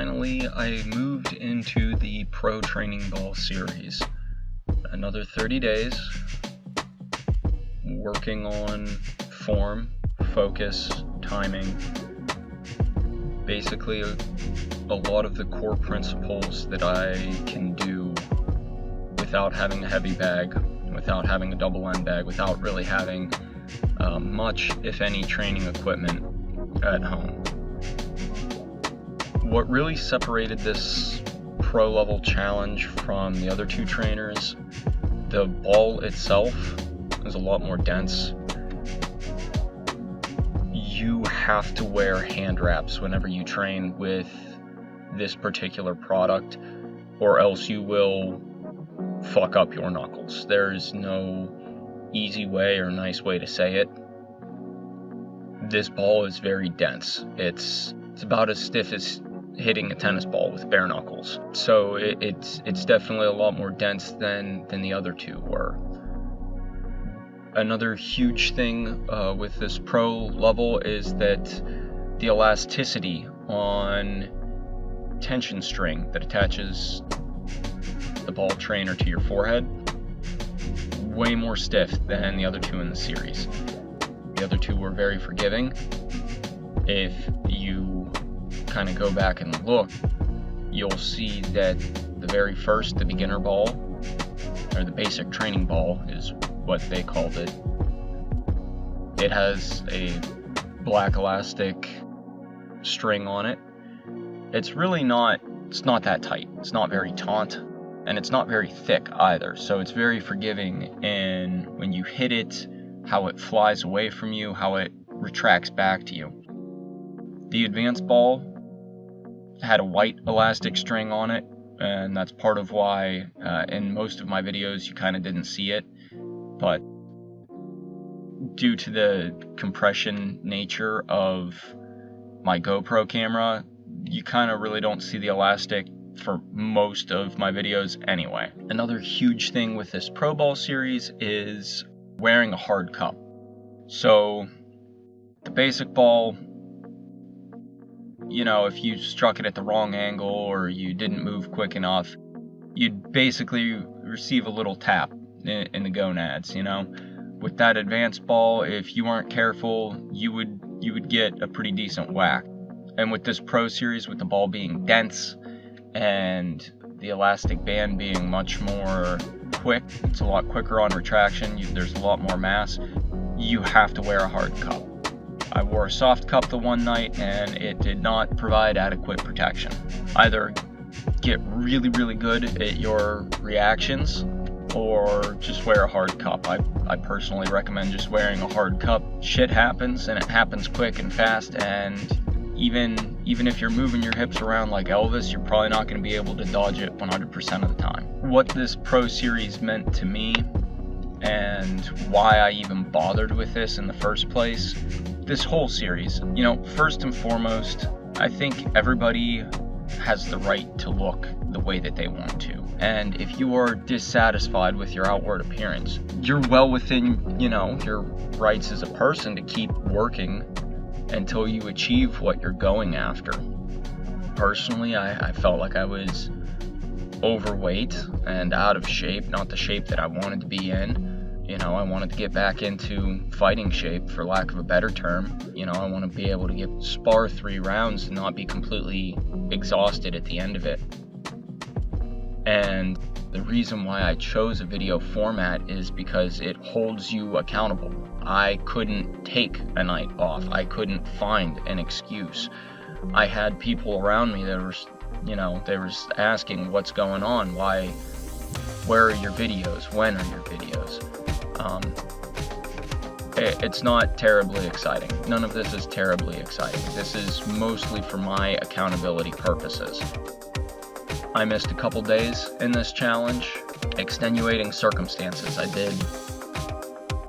finally, I moved into the Pro Training Ball series. Another 30 days, working on form, focus, timing, basically a lot of the core principles that I can do without having a heavy bag, without having a double end bag, without really having much, if any, training equipment at home. What really separated this pro level challenge from the other two trainers, the ball itself is a lot more dense. You have to wear hand wraps whenever you train with this particular product, or else you will fuck up your knuckles. There's no easy way or nice way to say it. This ball is very dense. It's about as stiff as hitting a tennis ball with bare knuckles. So it's definitely a lot more dense than the other two were. Another huge thing with this pro level is that the elasticity on tension string that attaches the ball trainer to your forehead, way more stiff than the other two in the series. The other two were very forgiving. If you kind of go back and look, you'll see that the beginner ball, or the basic training ball is what they called it. It has a black elastic string on it. It's not that tight. It's not very taut, and it's not very thick either. So it's very forgiving in when you hit it, how it flies away from you, how it retracts back to you. The advanced ball had a white elastic string on it, and that's part of why in most of my videos you kind of didn't see it, but due to the compression nature of my GoPro camera, you kind of really don't see the elastic for most of my videos anyway. Another huge thing with this Pro Ball series is wearing a hard cup. So the basic ball, if you struck it at the wrong angle or you didn't move quick enough, you'd basically receive a little tap in the gonads, With that advanced ball, if you weren't careful, you would get a pretty decent whack. And with this Pro series, with the ball being dense and the elastic band being much more quick, it's a lot quicker on retraction, there's a lot more mass, you have to wear a hard cup. I wore a soft cup the one night and it did not provide adequate protection. Either get really, really good at your reactions or just wear a hard cup. I personally recommend just wearing a hard cup. Shit happens, and it happens quick and fast, and even if you're moving your hips around like Elvis, you're probably not going to be able to dodge it 100% of the time. What this Pro series meant to me and why I even bothered with this in the first place, this whole series, first and foremost, I think everybody has the right to look the way that they want to. And if you are dissatisfied with your outward appearance, you're well within, your rights as a person to keep working until you achieve what you're going after. Personally, I felt like I was overweight and out of shape, not the shape that I wanted to be in. I wanted to get back into fighting shape, for lack of a better term. I want to be able to spar 3 rounds and not be completely exhausted at the end of it. And the reason why I chose a video format is because it holds you accountable. I couldn't take a night off. I couldn't find an excuse. I had people around me that were, they were asking, what's going on? Where are your videos? When are your videos? It's not terribly exciting. None of this is terribly exciting. This is mostly for my accountability purposes. I missed a couple days in this challenge. Extenuating circumstances. I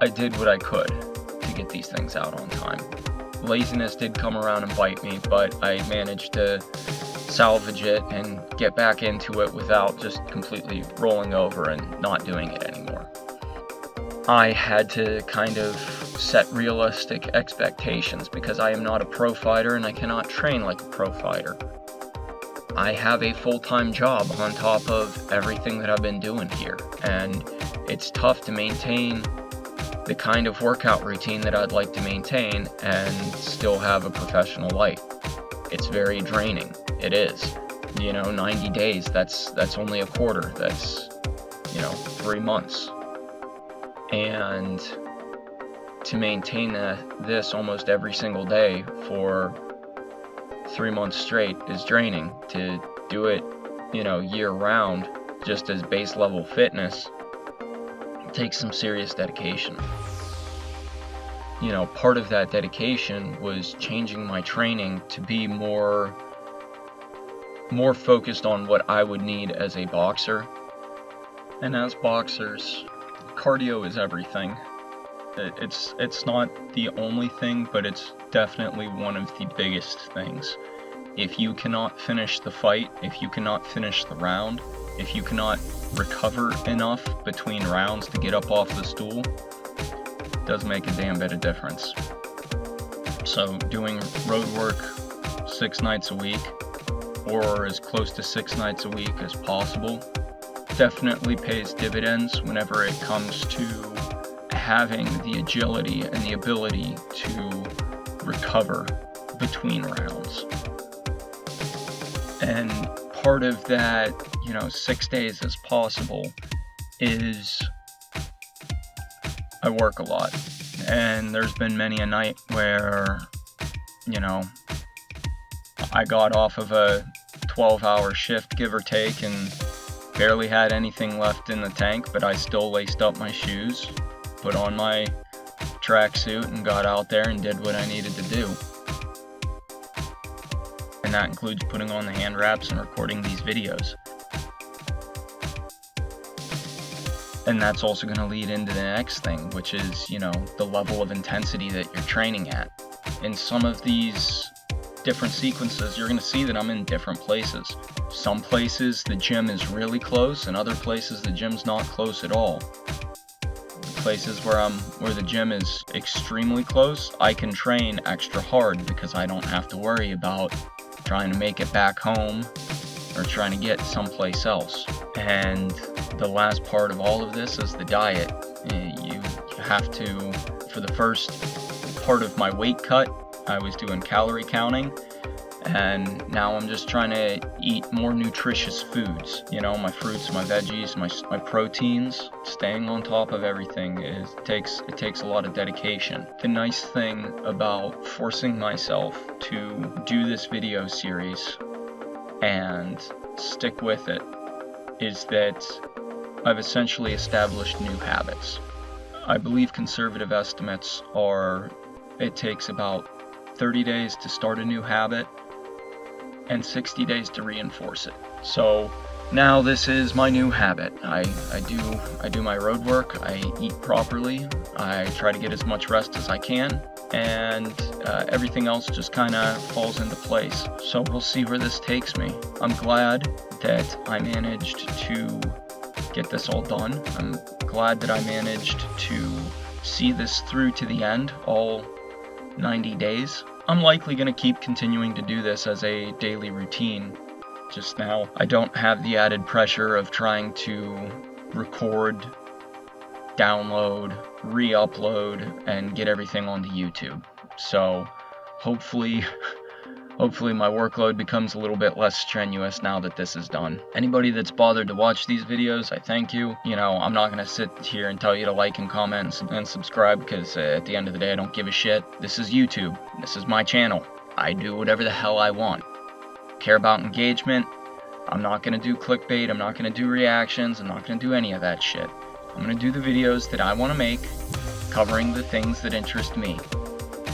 did what I could to get these things out on time. Laziness did come around and bite me, but I managed to salvage it and get back into it without just completely rolling over and not doing it anymore. I had to kind of set realistic expectations because I am not a pro fighter and I cannot train like a pro fighter. I have a full-time job on top of everything that I've been doing here, and it's tough to maintain the kind of workout routine that I'd like to maintain and still have a professional life. It's very draining. It is. 90 days, that's only a quarter. That's, 3 months. And to maintain this almost every single day for 3 months straight is draining. To do it, year round, just as base level fitness, takes some serious dedication. Part of that dedication was changing my training to be more focused on what I would need as a boxer. And as boxers, cardio is everything. It's not the only thing, but it's definitely one of the biggest things. If you cannot finish the fight, if you cannot finish the round, if you cannot recover enough between rounds to get up off the stool, it does make a damn bit of difference. So doing road work 6 nights a week, or as close to 6 nights a week as possible, definitely pays dividends whenever it comes to having the agility and the ability to recover between rounds. And part of that, 6 days as possible, is I work a lot. And there's been many a night where, I got off of a 12-hour shift, give or take, and barely had anything left in the tank, but I still laced up my shoes, put on my tracksuit, and got out there and did what I needed to do. And that includes putting on the hand wraps and recording these videos. And that's also going to lead into the next thing, which is, the level of intensity that you're training at. In some of these different sequences, you're going to see that I'm in different places. Some places the gym is really close, and other places the gym's not close at all. Places where the gym is extremely close, I can train extra hard because I don't have to worry about trying to make it back home or trying to get someplace else. And the last part of all of this is the diet. You have to, for the first part of my weight cut, I was doing calorie counting, and now I'm just trying to eat more nutritious foods. My fruits, my veggies, my proteins. Staying on top of everything it takes a lot of dedication. The nice thing about forcing myself to do this video series and stick with it is that I've essentially established new habits. I believe conservative estimates are it takes about 30 days to start a new habit and 60 days to reinforce it. So now this is my new habit. I do my road work, I eat properly, I try to get as much rest as I can, and everything else just kind of falls into place. So we'll see where this takes me. I'm glad that I managed to get this all done. I'm glad that I managed to see this through to the end, all 90 days. I'm likely going to keep continuing to do this as a daily routine. Just now, I don't have the added pressure of trying to record, download, re-upload, and get everything onto YouTube. So hopefully my workload becomes a little bit less strenuous now that this is done. Anybody that's bothered to watch these videos, I thank you. I'm not going to sit here and tell you to like and comment and subscribe, because at the end of the day, I don't give a shit. This is YouTube. This is my channel. I do whatever the hell I want. Care about engagement. I'm not going to do clickbait. I'm not going to do reactions. I'm not going to do any of that shit. I'm going to do the videos that I want to make, covering the things that interest me.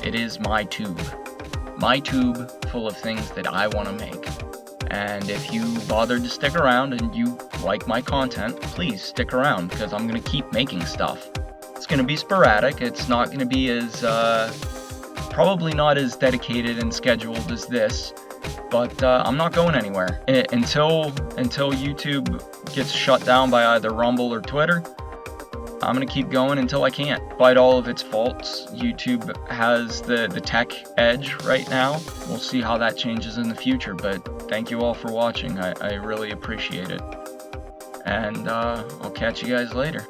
It is my tube. My tube full of things that I want to make. And if you bothered to stick around and you like my content, please stick around, because I'm going to keep making stuff. It's going to be sporadic. It's not going to be as, probably not as dedicated and scheduled as this, but I'm not going anywhere. Until YouTube gets shut down by either Rumble or Twitter, I'm going to keep going until I can't. Despite all of its faults, YouTube has the tech edge right now. We'll see how that changes in the future, but thank you all for watching. I really appreciate it. And I'll catch you guys later.